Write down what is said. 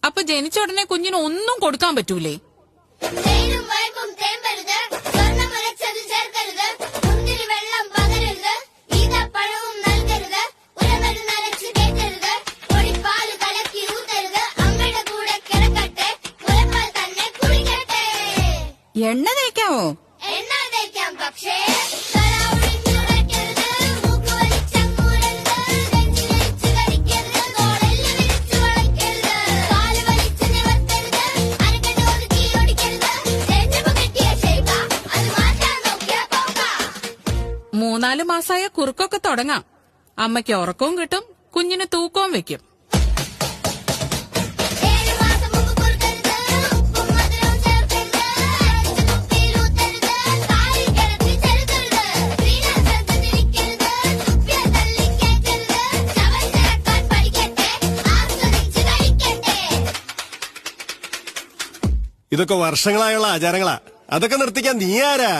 അപ്പൊ ജനിച്ച ഉടനെ കുഞ്ഞിന് ഒന്നും കൊടുക്കാൻ പറ്റൂലേ? എണ്ണ തേക്കാവോ? എണ്ണ തേക്കാം, പക്ഷേ മൂന്നാല് മാസായ കുറുക്കൊക്കെ തുടങ്ങാം. അമ്മയ്ക്ക് ഉറക്കവും കിട്ടും, കുഞ്ഞിന് തൂക്കവും വെക്കും. ഇതൊക്കെ വർഷങ്ങളായുള്ള ആചാരങ്ങളാ. അതൊക്കെ നിർത്തിക്കാൻ നീ ആരാ?